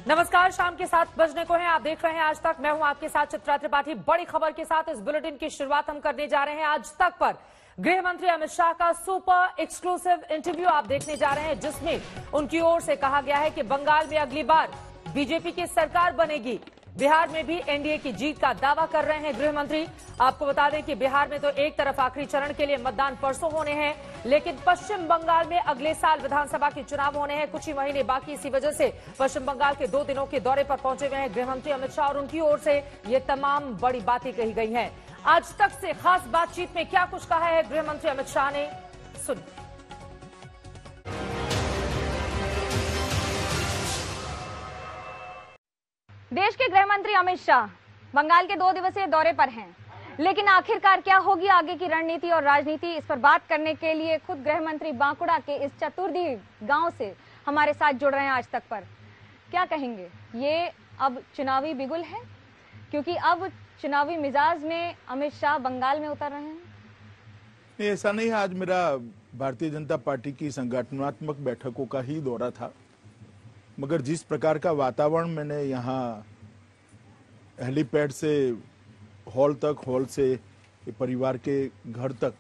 नमस्कार, शाम के 7 बजने को है। आप देख रहे हैं आज तक। मैं हूं आपके साथ चित्रा त्रिपाठी। बड़ी खबर के साथ इस बुलेटिन की शुरुआत हम करने जा रहे हैं। आज तक पर गृह मंत्री अमित शाह का सुपर एक्सक्लूसिव इंटरव्यू आप देखने जा रहे हैं, जिसमें उनकी ओर से कहा गया है कि बंगाल में अगली बार बीजेपी की सरकार बनेगी। बिहार में भी एनडीए की जीत का दावा कर रहे हैं गृह मंत्री। आपको बता दें कि बिहार में तो एक तरफ आखिरी चरण के लिए मतदान परसों होने हैं, लेकिन पश्चिम बंगाल में अगले साल विधानसभा के चुनाव होने हैं। कुछ ही महीने बाकी, इसी वजह से पश्चिम बंगाल के 2 दिनों के दौरे पर पहुंचे हुए हैं गृह मंत्री अमित शाह और उनकी ओर से ये तमाम बड़ी बातें कही गई हैं। आज तक से खास बातचीत में क्या कुछ कहा है गृह मंत्री अमित शाह ने, सुनिए। देश के गृह मंत्री अमित शाह बंगाल के 2 दिवसीय दौरे पर हैं, लेकिन आखिरकार क्या होगी आगे की रणनीति और राजनीति, इस पर बात करने के लिए खुद गृह मंत्री बांकुड़ा के इस चतुर्दी गांव से हमारे साथ जुड़ रहे हैं आज तक पर। क्या कहेंगे, ये अब चुनावी बिगुल है? क्योंकि अब चुनावी मिजाज में अमित शाह बंगाल में उतर रहे हैं। नहीं, ऐसा नहीं है। आज मेरा भारतीय जनता पार्टी की संगठनात्मक बैठकों का ही दौरा था, मगर जिस प्रकार का वातावरण मैंने यहाँ हेलीपैड से हॉल तक, हॉल से परिवार के घर तक,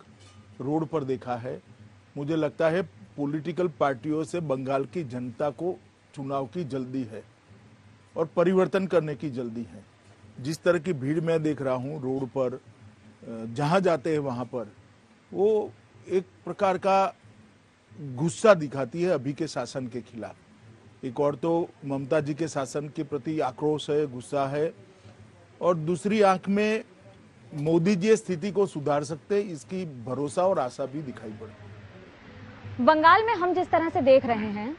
रोड पर देखा है, मुझे लगता है पॉलिटिकल पार्टियों से बंगाल की जनता को चुनाव की जल्दी है और परिवर्तन करने की जल्दी है। जिस तरह की भीड़ मैं देख रहा हूँ रोड पर, जहाँ जाते हैं वहाँ पर, वो एक प्रकार का गुस्सा दिखाती है अभी के शासन के खिलाफ। एक और तो ममता जी के शासन के प्रति आक्रोश है, गुस्सा है, और दूसरी आंख में मोदी जी स्थिति को सुधार सकते, इसकी भरोसा और आशा भी दिखाई पड़े। बंगाल में हम जिस तरह से देख रहे हैं,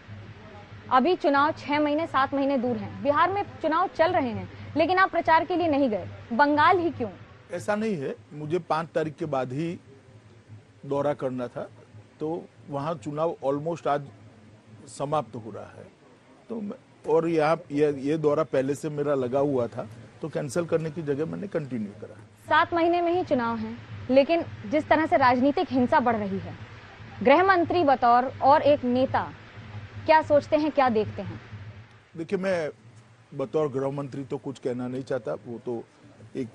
अभी चुनाव 6 महीने 7 महीने दूर हैं। बिहार में चुनाव चल रहे हैं, लेकिन आप प्रचार के लिए नहीं गए। बंगाल ही क्यों? ऐसा नहीं है, मुझे 5 तारीख के बाद ही दौरा करना था, तो वहाँ चुनाव ऑलमोस्ट आज समाप्त हो रहा है, तो और यहाँ ये दौरा पहले से मेरा लगा हुआ था, तो कैंसिल करने की जगह मैंने कंटिन्यू करा। 7 महीने में ही चुनाव है, लेकिन जिस तरह से राजनीतिक हिंसा बढ़ रही है, गृह मंत्री बतौर और एक नेता क्या सोचते हैं, क्या देखते हैं? देखिए, मैं बतौर गृह मंत्री तो कुछ कहना नहीं चाहता। वो तो एक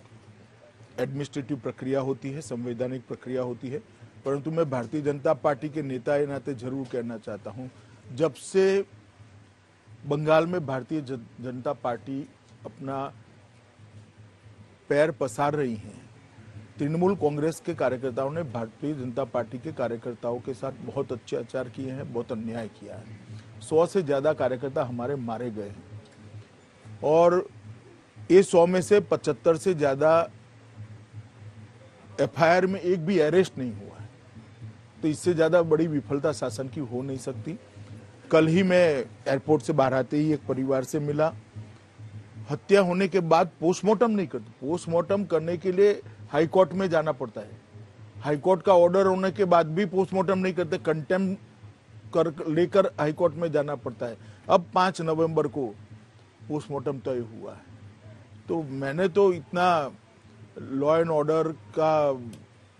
एडमिनिस्ट्रेटिव प्रक्रिया होती है, संवैधानिक प्रक्रिया होती है, परंतु मैं भारतीय जनता पार्टी के नेता के नाते जरूर कहना चाहता हूँ, जब से बंगाल में भारतीय जनता पार्टी अपना पैर पसार रही है, तृणमूल कांग्रेस के कार्यकर्ताओं ने भारतीय जनता पार्टी के कार्यकर्ताओं के साथ बहुत अत्याचार किए हैं, बहुत अन्याय किया है। 100 से ज्यादा कार्यकर्ता हमारे मारे गए हैं, और ये 100 में से 75 से ज्यादा एफआईआर में एक भी अरेस्ट नहीं हुआ है। तो इससे ज्यादा बड़ी विफलता शासन की हो नहीं सकती। कल ही मैं एयरपोर्ट से बाहर आते ही एक परिवार से मिला। हत्या होने के बाद पोस्टमार्टम नहीं करते। पोस्टमार्टम करने के लिए हाई कोर्ट में जाना पड़ता है। हाई कोर्ट का ऑर्डर होने के बाद भी पोस्टमार्टम नहीं करते, कंटेम्प्ट कर लेकर हाई कोर्ट में जाना पड़ता है। अब 5 नवंबर को पोस्टमार्टम तय हुआ है। तो मैंने तो इतना लॉ एंड ऑर्डर का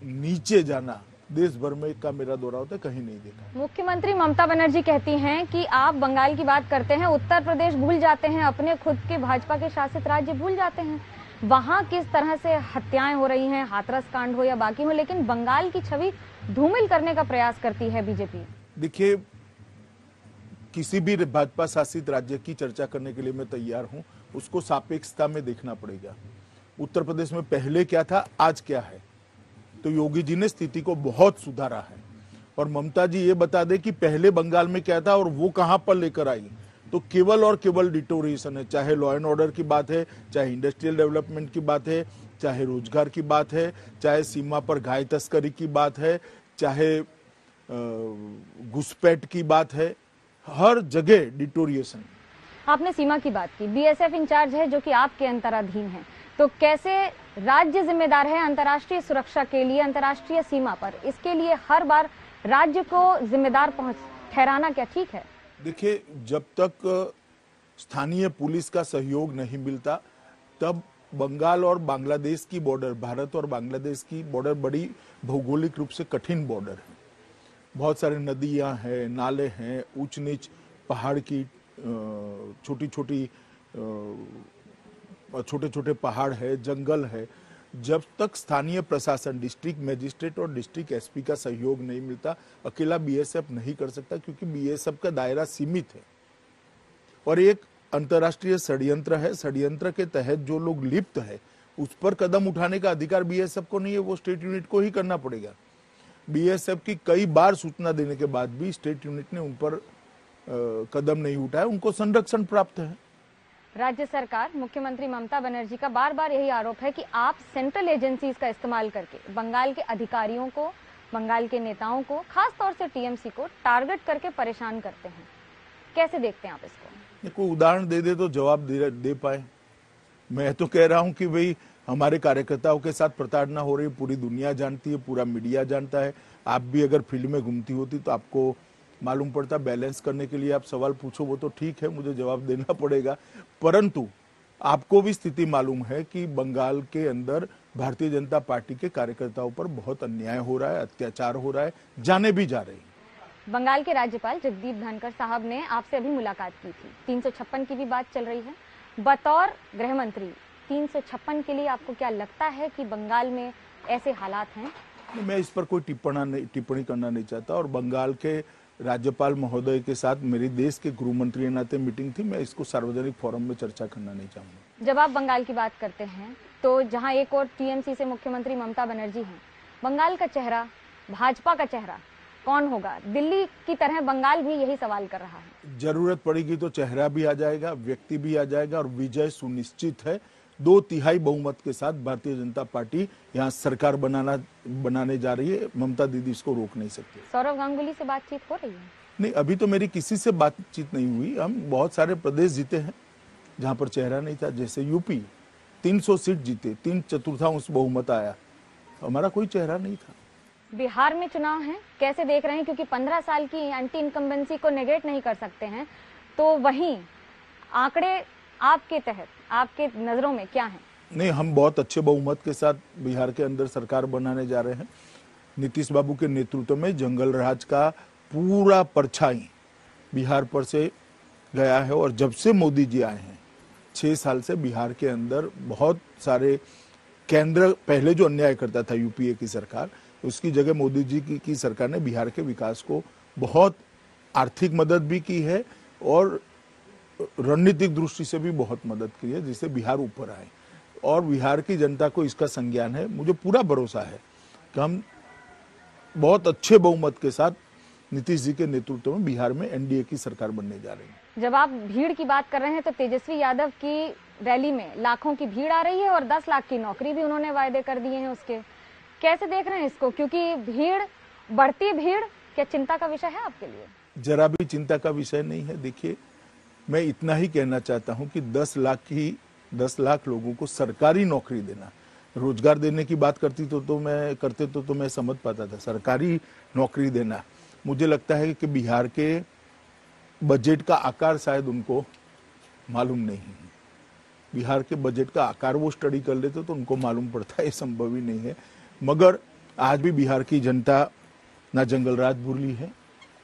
नीचे जाना देश भर में का मेरा दौरा होता है, कहीं नहीं देखा। मुख्यमंत्री ममता बनर्जी कहती हैं कि आप बंगाल की बात करते हैं, उत्तर प्रदेश भूल जाते हैं, अपने खुद के भाजपा के शासित राज्य भूल जाते हैं। वहां किस तरह से हत्याएं हो रही हैं, हाथरस कांड हो या बाकी हो, लेकिन बंगाल की छवि धूमिल करने का प्रयास करती है बीजेपी। देखिए, किसी भी भाजपा शासित राज्य की चर्चा करने के लिए मैं तैयार हूं, उसको सापेक्षता में देखना पड़ेगा। उत्तर प्रदेश में पहले क्या था, आज क्या है। तो योगी जी ने स्थिति को बहुत सुधारा है, और ममता जी ये बता दे कि पहले बंगाल में क्या था और वो कहां पर लेकर आई, तो केवल और केवल डिटोरिएशन है। चाहे लॉ एंड ऑर्डर की बात है, चाहे इंडस्ट्रियल डेवलपमेंट की बात है, चाहे रोजगार की बात है, चाहे सीमा पर गाय तस्करी की बात है, चाहे घुसपैठ की बात है, हर जगह डिटोरिएशन। आपने सीमा की बात की, बीएसएफ इंचार्ज है जो कि आपके अंतराधीन है, तो कैसे राज्य जिम्मेदार है अंतर्राष्ट्रीय सुरक्षा के लिए, अंतर्राष्ट्रीय सीमा पर? इसके लिए हर बार राज्य को जिम्मेदार ठहराना क्या ठीक है? देखिए, जब तक स्थानीय पुलिस का सहयोग नहीं मिलता, तब बंगाल और बांग्लादेश की बॉर्डर, भारत और बांग्लादेश की बॉर्डर बड़ी भौगोलिक रूप से कठिन बॉर्डर है। बहुत सारे नदियां हैं, नाले हैं, ऊंच नीच पहाड़ की छोटी छोटी छोटे छोटे पहाड़ है, जंगल है। जब तक स्थानीय प्रशासन, डिस्ट्रिक्ट मजिस्ट्रेट और डिस्ट्रिक्ट एसपी का सहयोग नहीं मिलता, अकेला बीएसएफ नहीं कर सकता, क्योंकि बीएसएफ का दायरा सीमित है और एक अंतर्राष्ट्रीय षड्यंत्र है। षड्यंत्र के तहत जो लोग लिप्त है उस पर कदम उठाने का अधिकार बीएसएफ को नहीं है, वो स्टेट यूनिट को ही करना पड़ेगा। बीएसएफ की कई बार सूचना देने के बाद भी स्टेट यूनिट ने उन पर कदम नहीं उठाया, उनको संरक्षण प्राप्त है। राज्य सरकार, मुख्यमंत्री ममता बनर्जी का बार बार यही आरोप है कि आप सेंट्रल एजेंसीज का इस्तेमाल करके बंगाल के अधिकारियों को, बंगाल के नेताओं को, खास तौर से टीएमसी को टारगेट करके परेशान करते हैं। कैसे देखते हैं आप इसको? कोई उदाहरण दे तो जवाब दे पाए। मैं तो कह रहा हूं कि भाई हमारे कार्यकर्ताओं के साथ प्रताड़ना हो रही है, पूरी दुनिया जानती है, पूरा मीडिया जानता है। आप भी अगर फील्ड में घूमती होती तो आपको मालूम पड़ता। बैलेंस करने के लिए आप सवाल पूछो, वो तो ठीक है, मुझे जवाब देना पड़ेगा, परंतु आपको भी स्थिति मालूम है कि बंगाल के अंदर भारतीय जनता पार्टी के कार्यकर्ताओं पर बहुत अन्याय हो रहा है, अत्याचार हो रहा है, जाने भी जा रही है। बंगाल के राज्यपाल जगदीप धनखड़ साहब ने आपसे अभी मुलाकात की थी, 356 की भी बात चल रही है। बतौर गृह मंत्री 356 के लिए आपको क्या लगता है कि बंगाल में ऐसे हालात हैं? मैं इस पर कोई टिप्पणी करना नहीं चाहता, और बंगाल के राज्यपाल महोदय के साथ मेरी देश के गृह मंत्री नाते मीटिंग थी, मैं इसको सार्वजनिक फोरम में चर्चा करना नहीं चाहूंगा। जब आप बंगाल की बात करते हैं तो जहां एक और टीएमसी से मुख्यमंत्री ममता बनर्जी हैं, बंगाल का चेहरा, भाजपा का चेहरा कौन होगा? दिल्ली की तरह बंगाल भी यही सवाल कर रहा है। जरूरत पड़ेगी तो चेहरा भी आ जाएगा, व्यक्ति भी आ जाएगा, और विजय सुनिश्चित है। 2/3 बहुमत के साथ भारतीय जनता पार्टी यहाँ सरकार बनाने जा रही है। ममता दीदी इसको रोक नहीं सकती। सौरव गांगुली से बातचीत हो रही है? नहीं, अभी तो मेरी किसी से बातचीत नहीं हुई। हम बहुत सारे प्रदेश जीते हैं जहाँ पर चेहरा नहीं था, जैसे यूपी 300 सीट जीते, 3/4 बहुमत आया, हमारा कोई चेहरा नहीं था। बिहार में चुनाव है, कैसे देख रहे हैं? क्योंकि 15 साल की एंटी इनकम्बेंसी को नेगेट नहीं कर सकते हैं, तो वहीं आंकड़े आपके तहत, आपके नजरों में क्या है? नहीं, हम बहुत अच्छे बहुमत के साथ बिहार के अंदर सरकार बनाने जा रहे हैं। नीतीश बाबू के नेतृत्व में जंगल राज का पूरा परछाई बिहार पर से गया है, और जब से मोदी जी आए हैं 6 साल से बिहार के अंदर बहुत सारे केंद्र, पहले जो अन्याय करता था यूपीए की सरकार, उसकी जगह मोदी जी की सरकार ने बिहार के विकास को बहुत आर्थिक मदद भी की है और रणनीतिक दृष्टि से भी बहुत मदद की है, जिससे बिहार ऊपर आए। और बिहार की जनता को इसका संज्ञान है। मुझे पूरा भरोसा है कि हम बहुत अच्छे बहुमत के साथ नीतीश जी के नेतृत्व में बिहार में एनडीए की सरकार बनने जा रही है। जब आप भीड़ की बात कर रहे हैं तो तेजस्वी यादव की रैली में लाखों की भीड़ आ रही है और 10 लाख की नौकरी भी उन्होंने वायदे कर दिए हैं उसके। कैसे देख रहे हैं इसको? क्योंकि भीड़, बढ़ती भीड़ क्या चिंता का विषय है आपके लिए? जरा भी चिंता का विषय नहीं है। देखिए, मैं इतना ही कहना चाहता हूं कि 10 लाख लोगों को सरकारी नौकरी देना, रोजगार देने की बात करते तो मैं समझ पाता था। सरकारी नौकरी देना, मुझे लगता है कि बिहार के बजट का आकार शायद उनको मालूम नहीं है। बिहार के बजट का आकार वो स्टडी कर लेते तो उनको मालूम पड़ता है, ये संभव ही नहीं है। मगर आज भी बिहार की जनता ना जंगल राज भूली है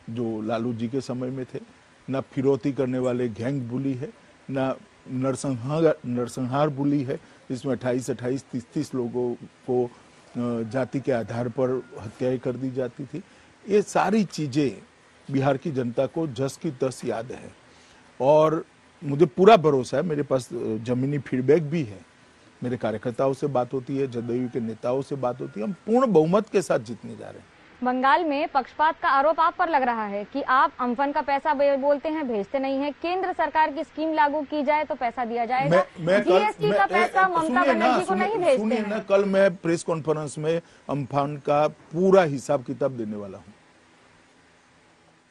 जो लालू जी के समय में थे, ना फिरौती करने वाले गैंग भूली है, ना नरसंहार भूली है, जिसमें 28, 30 लोगों को जाति के आधार पर हत्याएं कर दी जाती थी। ये सारी चीजें बिहार की जनता को जस की तस याद है, और मुझे पूरा भरोसा है। मेरे पास जमीनी फीडबैक भी है, मेरे कार्यकर्ताओं से बात होती है, जदयू के नेताओं से बात होती है। हम पूर्ण बहुमत के साथ जीतने जा रहे हैं। बंगाल में पक्षपात का आरोप आप पर लग रहा है कि आप अम्फन का पैसा बोलते हैं, भेजते नहीं हैं। केंद्र सरकार की स्कीम लागू की जाए तो पैसा दिया जाएगा। जीएसटी का पैसा ममता बनर्जी को नहीं भेजते हैं। कल मैं प्रेस कॉन्फ्रेंस में अम्फन का पूरा हिसाब किताब देने वाला हूं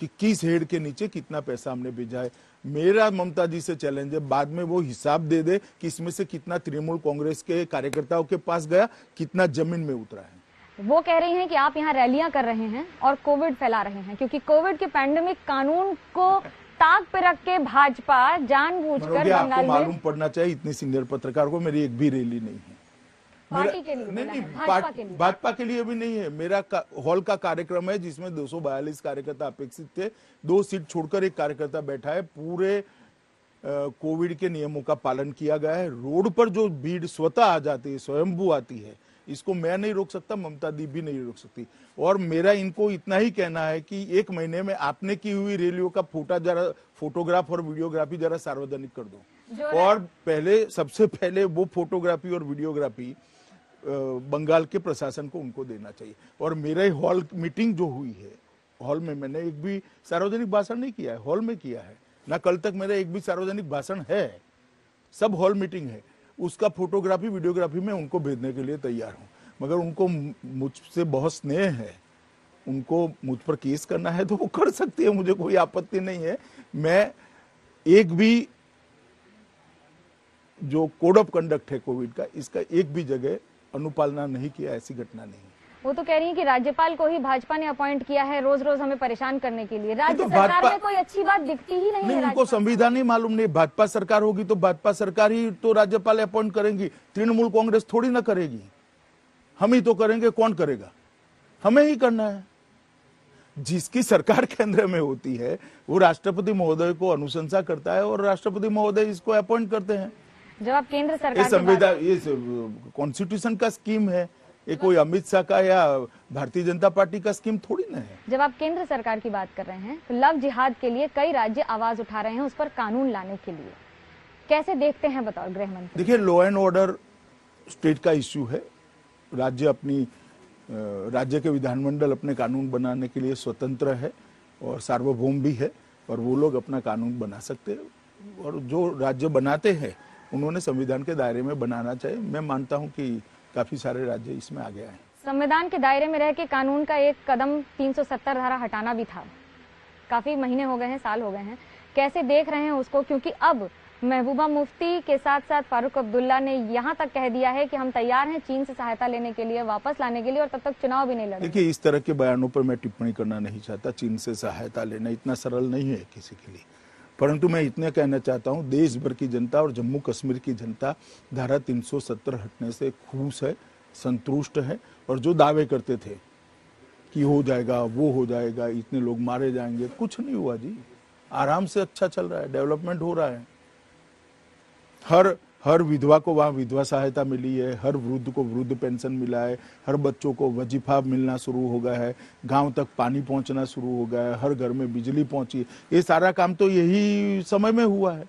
कि किस हेड के नीचे कितना पैसा हमने भेजा है। मेरा ममता जी से चैलेंज है, बाद में वो हिसाब दे दे कि इसमें से कितना तृणमूल कांग्रेस के कार्यकर्ताओं के पास गया, कितना जमीन में उतरा है। वो कह रही हैं कि आप यहाँ रैलियां कर रहे हैं और कोविड फैला रहे हैं, क्योंकि कोविड के पैंडेमिक कानून को ताक पे रख के भाजपा जानबूझकर बंगाल में। आपको मालूम पड़ना चाहिए, इतनी सीनियर पत्रकार को मेरी एक भी रैली नहीं है। पार्टी के लिए नहीं, भाजपा के लिए भी नहीं है। मेरा हॉल का कार्यक्रम है जिसमें 242 कार्यकर्ता अपेक्षित थे। 2 सीट छोड़कर एक कार्यकर्ता बैठा है। पूरे कोविड के नियमों का पालन किया गया है। रोड पर जो भीड़ स्वतः आ जाती है, स्वयंभू आती है, इसको मैं नहीं रोक सकता, ममता दी भी नहीं रोक सकती। और मेरा इनको इतना ही कहना है कि 1 महीने में आपने की हुई रैलियों का फोटोग्राफ और वीडियोग्राफी जरा सार्वजनिक कर दो। और पहले, सबसे पहले वो फोटोग्राफी और वीडियोग्राफी बंगाल के प्रशासन को उनको देना चाहिए। और मेरे हॉल मीटिंग जो हुई है, हॉल में मैंने एक भी सार्वजनिक भाषण नहीं किया है, हॉल में किया है ना। कल तक मेरा एक भी सार्वजनिक भाषण है, सब हॉल मीटिंग है। उसका फोटोग्राफी वीडियोग्राफी में उनको भेजने के लिए तैयार हूं। मगर उनको मुझसे बहुत स्नेह है, उनको मुझ पर केस करना है तो वो कर सकती है, मुझे कोई आपत्ति नहीं है। मैं एक भी जो कोड ऑफ कंडक्ट है कोविड का, इसका एक भी जगह अनुपालना नहीं किया, ऐसी घटना नहीं। वो तो कह रही है कि राज्यपाल को ही भाजपा ने अपॉइंट किया है रोज रोज हमें परेशान करने के लिए। राज्य सरकार में कोई अच्छी बात दिखती ही नहीं है। उनको संविधान ही मालूम नहीं। भाजपा सरकार होगी तो भाजपा सरकार ही तो राज्यपाल अपॉइंट करेंगी, तृणमूल कांग्रेस थोड़ी ना करेगी, हम ही तो करेंगे। कौन करेगा? हमें ही करना है। जिसकी सरकार केंद्र में होती है वो राष्ट्रपति महोदय को अनुशंसा करता है और राष्ट्रपति महोदय इसको अपॉइंट करते हैं। जब आप केंद्र सरकार, संविधान, ये कॉन्स्टिट्यूशन का स्कीम है, ये कोई अमित शाह का या भारतीय जनता पार्टी का स्कीम थोड़ी ना है। जब आप केंद्र सरकार की बात कर रहे हैं तो लव जिहाद के लिए कई राज्य आवाज उठा रहे हैं, उस पर कानून लाने के लिए कैसे देखते हैं, बताओ गृह मंत्री। देखिए, लॉ एंड ऑर्डर स्टेट का इश्यू है। राज्य के विधानमंडल अपने कानून बनाने के लिए स्वतंत्र है और सार्वभौम भी है, और वो लोग अपना कानून बना सकते हैं। और जो राज्य बनाते हैं उन्होंने संविधान के दायरे में बनाना चाहिए। मैं मानता हूं कि काफी सारे राज्य इसमें आगे आए। संविधान के दायरे में रह के कानून का एक कदम 370 धारा हटाना भी था। काफी महीने हो गए हैं, साल हो गए हैं, कैसे देख रहे हैं उसको? क्योंकि अब महबूबा मुफ्ती के साथ साथ फारूक अब्दुल्ला ने यहाँ तक कह दिया है कि हम तैयार हैं चीन से सहायता लेने के लिए, वापस लाने के लिए, और तब तक चुनाव भी नहीं लड़ेंगे। देखिए, इस तरह के बयानों पर मैं टिप्पणी करना नहीं चाहता। चीन से सहायता लेना इतना सरल नहीं है किसी के लिए। परंतु मैं इतना कहना चाहता हूं, देश भर की जनता और जम्मू कश्मीर की जनता धारा 370 हटने से खुश है, संतुष्ट है। और जो दावे करते थे कि हो जाएगा, वो हो जाएगा, इतने लोग मारे जाएंगे, कुछ नहीं हुआ जी। आराम से अच्छा चल रहा है, डेवलपमेंट हो रहा है। हर विधवा को वहाँ विधवा सहायता मिली है, हर वृद्ध को वृद्ध पेंशन मिला है, हर बच्चों को वजीफा मिलना शुरू हो गया है, गांव तक पानी पहुंचना शुरू हो गया है, हर घर में बिजली पहुंची। ये सारा काम तो यही समय में हुआ है।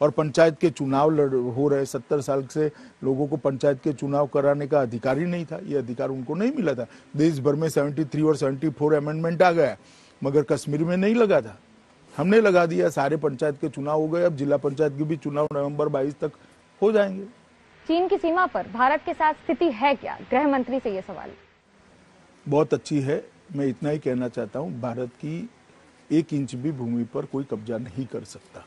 और पंचायत के चुनाव हो रहे। 70 साल से लोगों को पंचायत के चुनाव कराने का अधिकार ही नहीं था, ये अधिकार उनको नहीं मिला था। देश भर में 73 और 74 अमेंडमेंट आ गया, मगर कश्मीर में नहीं लगा था, हमने लगा दिया। सारे पंचायत के चुनाव हो गए, अब जिला पंचायत के भी चुनाव नवंबर 22 तक हो जाएंगे। चीन की सीमा पर भारत के साथ स्थिति है क्या? गृह मंत्री से ये सवाल। बहुत अच्छी है। मैं इतना ही कहना चाहता हूं, भारत की 1 इंच भी भूमि पर कोई कब्जा नहीं कर सकता।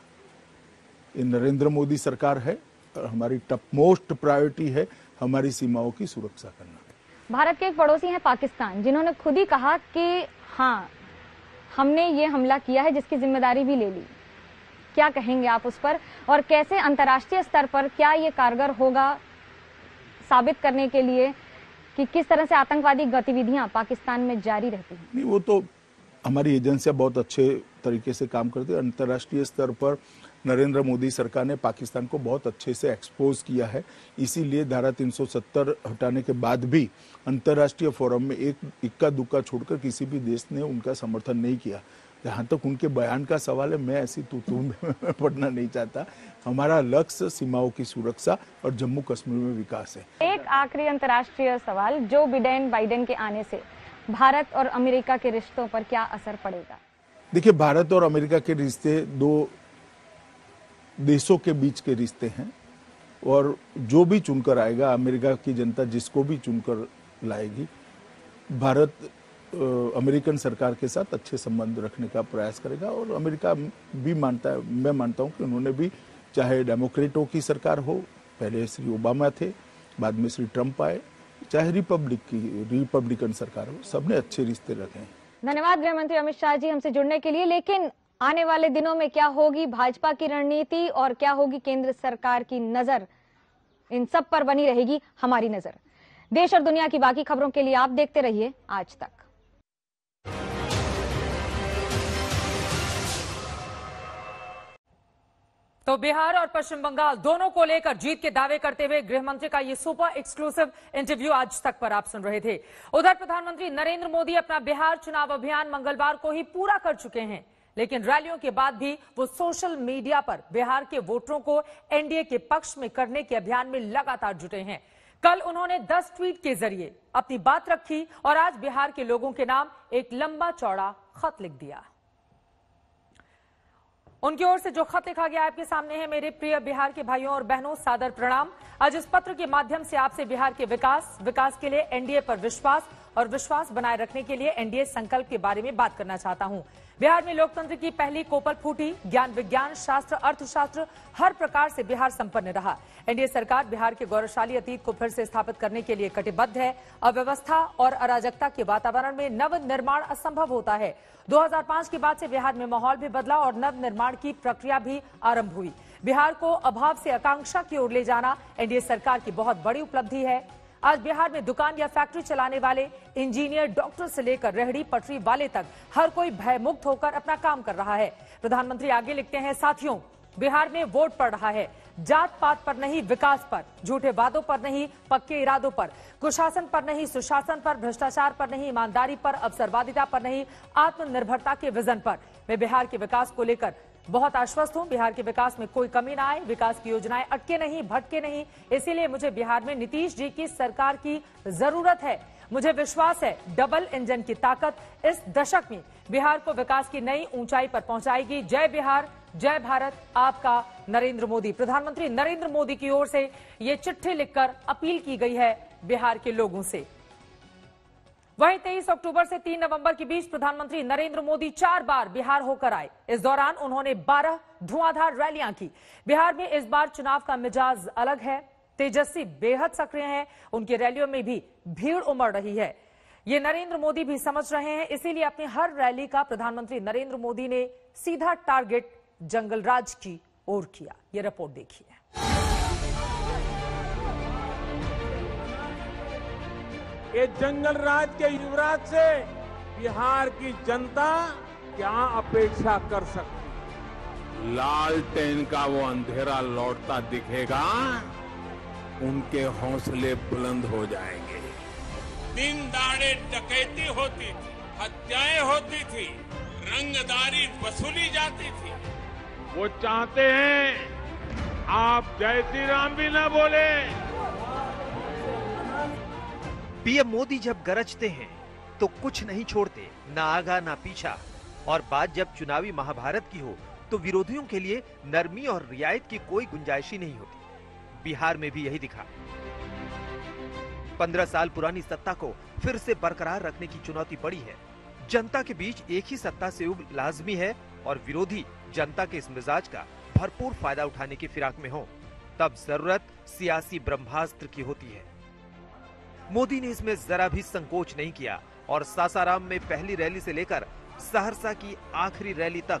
ये नरेंद्र मोदी सरकार है और हमारी टॉप मोस्ट प्रायोरिटी है हमारी सीमाओं की सुरक्षा करना। भारत के एक पड़ोसी हैं पाकिस्तान, जिन्होंने खुद ही कहा कि हाँ, हमने ये हमला किया है जिसकी जिम्मेदारी भी ले ली। क्या कहेंगे आप उस पर? और कैसे अंतर्राष्ट्रीय स्तर पर क्या ये कारगर होगा साबित करने के लिए कि किस तरह से आतंकवादी गतिविधियां पाकिस्तान में जारी रहती हैं? नहीं, वो तो हमारी एजेंसियां बहुत अच्छे तरीके से काम करती है। अंतर्राष्ट्रीय स्तर पर नरेंद्र मोदी सरकार ने पाकिस्तान को बहुत अच्छे से एक्सपोज किया है। इसीलिए धारा 370 हटाने के बाद भी अंतर्राष्ट्रीय फोरम में एक इक्का दुक्का छोड़कर किसी भी देश ने उनका समर्थन नहीं किया। जहां तक उनके बयान का सवाल है, मैं ऐसी तू में पढ़ना नहीं चाहता। हमारा लक्ष्य सीमाओं की सुरक्षा और जम्मू कश्मीर में विकास है। एक आखिरी अंतर्राष्ट्रीय सवाल, जो बाइडेन के आने से भारत और अमेरिका के रिश्तों पर क्या असर पड़ेगा? देखिए, भारत और अमेरिका के रिश्ते दो देशों के बीच के रिश्ते हैं, और जो भी चुनकर आएगा, अमेरिका की जनता जिसको भी चुनकर लाएगी, भारत अमेरिकन सरकार के साथ अच्छे संबंध रखने का प्रयास करेगा। और अमेरिका भी मानता है, मैं मानता हूं कि उन्होंने भी, चाहे डेमोक्रेटों की सरकार हो, पहले श्री ओबामा थे, बाद में श्री ट्रंप आए, चाहे रिपब्लिकन सरकार हो, सबने अच्छे रिश्ते रखे हैं। धन्यवाद गृह मंत्री अमित शाह जी हमसे जुड़ने के लिए। लेकिन आने वाले दिनों में क्या होगी भाजपा की रणनीति और क्या होगी केंद्र सरकार की नजर, इन सब पर बनी रहेगी हमारी नजर। देश और दुनिया की बाकी खबरों के लिए आप देखते रहिए आज तक। तो बिहार और पश्चिम बंगाल दोनों को लेकर जीत के दावे करते हुए गृह मंत्री का ये सुपर एक्सक्लूसिव इंटरव्यू आज तक पर आप सुन रहे थे। उधर प्रधानमंत्री नरेंद्र मोदी अपना बिहार चुनाव अभियान मंगलवार को ही पूरा कर चुके हैं, लेकिन रैलियों के बाद भी वो सोशल मीडिया पर बिहार के वोटरों को एनडीए के पक्ष में करने के अभियान में लगातार जुटे हैं। कल उन्होंने 10 ट्वीट के जरिए अपनी बात रखी और आज बिहार के लोगों के नाम एक लंबा चौड़ा खत लिख दिया। उनकी ओर से जो खत लिखा गया आपके सामने है। मेरे प्रिय बिहार के भाइयों और बहनों, सादर प्रणाम। आज इस पत्र के माध्यम से आपसे बिहार के विकास के लिए एनडीए पर विश्वास और विश्वास बनाए रखने के लिए एनडीए संकल्प के बारे में बात करना चाहता हूं। बिहार में लोकतंत्र की पहली कोपल फूटी। ज्ञान, विज्ञान, शास्त्र, अर्थशास्त्र हर प्रकार से बिहार संपन्न रहा। एनडीए सरकार बिहार के गौरवशाली अतीत को फिर से स्थापित करने के लिए कटिबद्ध है। अव्यवस्था और अराजकता के वातावरण में नव निर्माण असंभव होता है। 2005 के बाद से बिहार में माहौल भी बदला और नव निर्माण की प्रक्रिया भी आरंभ हुई। बिहार को अभाव से आकांक्षा की ओर ले जाना एनडीए सरकार की बहुत बड़ी उपलब्धि है। आज बिहार में दुकान या फैक्ट्री चलाने वाले इंजीनियर, डॉक्टर से लेकर रेहड़ी पटरी वाले तक हर कोई भयमुक्त होकर अपना काम कर रहा है। प्रधानमंत्री आगे लिखते हैं, साथियों, बिहार में वोट पड़ रहा है जात पात पर नहीं, विकास पर, झूठे वादों पर नहीं, पक्के इरादों पर, कुशासन पर नहीं, सुशासन पर, भ्रष्टाचार पर नहीं, ईमानदारी पर, अवसरवादिता पर नहीं, आत्मनिर्भरता के विजन पर। मैं बिहार के विकास को लेकर बहुत आश्वस्त हूं। बिहार के विकास में कोई कमी ना आए, विकास की योजनाएं अटके नहीं, भटके नहीं। इसीलिए मुझे बिहार में नीतीश जी की सरकार की जरूरत है। मुझे विश्वास है डबल इंजन की ताकत इस दशक में बिहार को विकास की नई ऊंचाई पर पहुंचाएगी। जय बिहार, जय भारत, आपका नरेंद्र मोदी। प्रधानमंत्री नरेंद्र मोदी की ओर से ये चिट्ठी लिखकर अपील की गई है बिहार के लोगों से। वहीं 23 अक्टूबर से 3 नवंबर के बीच प्रधानमंत्री नरेंद्र मोदी 4 बार बिहार होकर आए। इस दौरान उन्होंने 12 धुआंधार रैलियां की। बिहार में इस बार चुनाव का मिजाज अलग है। तेजस्वी बेहद सक्रिय हैं। उनकी रैलियों में भी भीड़ उमड़ रही है। ये नरेंद्र मोदी भी समझ रहे हैं। इसीलिए अपनी हर रैली का प्रधानमंत्री नरेंद्र मोदी ने सीधा टारगेट जंगलराज की ओर किया। ये रिपोर्ट देखिए। ये जंगल राज के युवराज से बिहार की जनता क्या अपेक्षा कर सकती? लालटेन का वो अंधेरा लौटता दिखेगा, उनके हौसले बुलंद हो जाएंगे। दिन दाड़े डकैती होती थी, हत्याएं होती थी, रंगदारी वसूली जाती थी। वो चाहते हैं आप जय श्री राम भी ना बोले। पीएम मोदी जब गरजते हैं तो कुछ नहीं छोड़ते, ना आगा ना पीछा। और बात जब चुनावी महाभारत की हो तो विरोधियों के लिए नरमी और रियायत की कोई गुंजाइश ही नहीं होती। बिहार में भी यही दिखा। 15 साल पुरानी सत्ता को फिर से बरकरार रखने की चुनौती बड़ी है। जनता के बीच एक ही सत्ता से युग लाजमी है और विरोधी जनता के इस मिजाज का भरपूर फायदा उठाने की फिराक में हो, तब जरूरत सियासी ब्रह्मास्त्र की होती है। मोदी ने इसमें जरा भी संकोच नहीं किया और सासाराम में पहली रैली से लेकर सहरसा की आखिरी रैली तक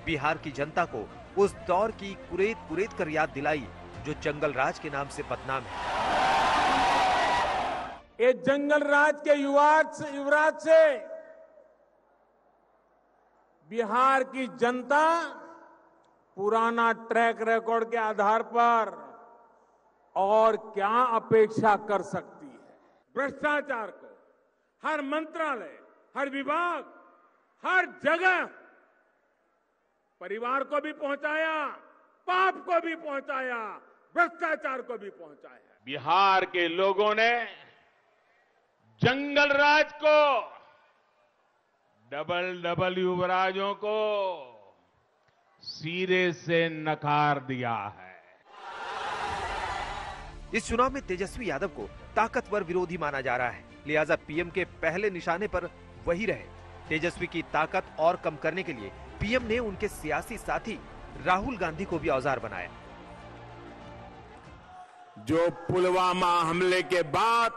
बिहार की जनता को उस दौर की कुरेद कर याद दिलाई जो जंगल राज के नाम से बदनाम है। ये जंगल राज के युवराज से बिहार की जनता पुराना ट्रैक रिकॉर्ड के आधार पर और क्या अपेक्षा कर सकती है? भ्रष्टाचार को हर मंत्रालय, हर विभाग, हर जगह परिवार को भी पहुंचाया, पाप को भी पहुंचाया, भ्रष्टाचार को भी पहुंचाया। बिहार के लोगों ने जंगल राज को, डबल युवराजों को सिरे से नकार दिया है। इस चुनाव में तेजस्वी यादव को ताकतवर विरोधी माना जा रहा है, लिहाजा पीएम के पहले निशाने पर वही रहे। तेजस्वी की ताकत और कम करने के लिए पीएम ने उनके सियासी साथी राहुल गांधी को भी औजार बनाया। जो पुलवामा हमले के बाद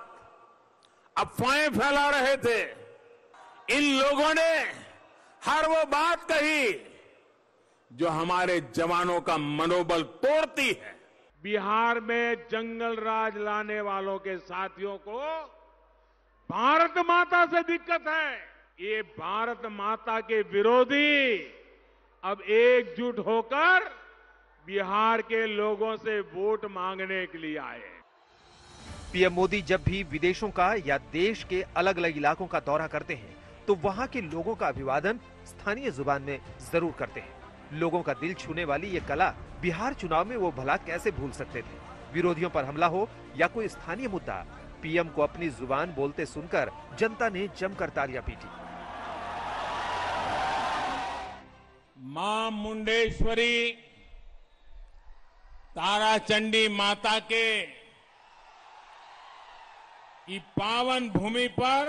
अफवाहें फैला रहे थे, इन लोगों ने हर वो बात कही जो हमारे जवानों का मनोबल तोड़ती है। बिहार में जंगल राज लाने वालों के साथियों को भारत माता से दिक्कत है। ये भारत माता के विरोधी अब एकजुट होकर बिहार के लोगों से वोट मांगने के लिए आए हैं। पीएम मोदी जब भी विदेशों का या देश के अलग अलग इलाकों का दौरा करते हैं तो वहां के लोगों का अभिवादन स्थानीय जुबान में जरूर करते हैं। लोगों का दिल छूने वाली ये कला बिहार चुनाव में वो भला कैसे भूल सकते थे। विरोधियों पर हमला हो या कोई स्थानीय मुद्दा, पीएम को अपनी जुबान बोलते सुनकर जनता ने जमकर तालियां पीटी। मां मुंडेश्वरी ताराचंडी माता के ई पावन भूमि पर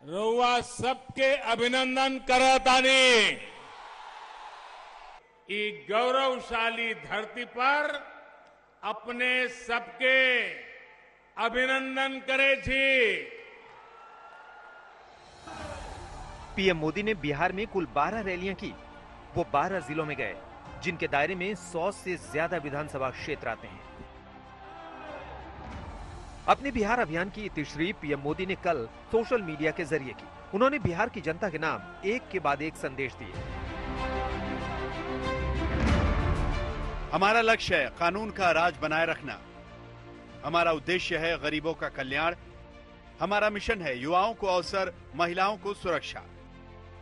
रउआ सबके अभिनंदन करतानी। ई गौरवशाली धरती पर अपने सबके अभिनंदन करे छी। पीएम मोदी ने बिहार में कुल 12 रैलियां की। वो 12 जिलों में गए जिनके दायरे में 100 से ज्यादा विधानसभा क्षेत्र आते हैं। अपने बिहार अभियान की तीसरी पीएम मोदी ने कल सोशल मीडिया के जरिए की। उन्होंने बिहार की जनता के नाम एक के बाद एक संदेश दिए। हमारा लक्ष्य है कानून का राज बनाए रखना। हमारा उद्देश्य है गरीबों का कल्याण। हमारा मिशन है युवाओं को अवसर, महिलाओं को सुरक्षा।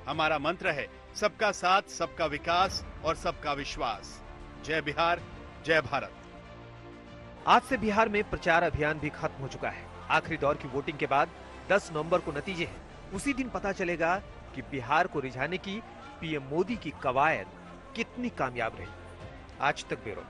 हमारा मंत्र है सबका साथ, सबका विकास और सबका विश्वास। जय बिहार, जय भारत। आज से बिहार में प्रचार अभियान भी खत्म हो चुका है। आखिरी दौर की वोटिंग के बाद 10 नवंबर को नतीजे हैं। उसी दिन पता चलेगा कि बिहार को रिझाने की पीएम मोदी की कवायद कितनी कामयाब रही। आज तक ब्यूरो।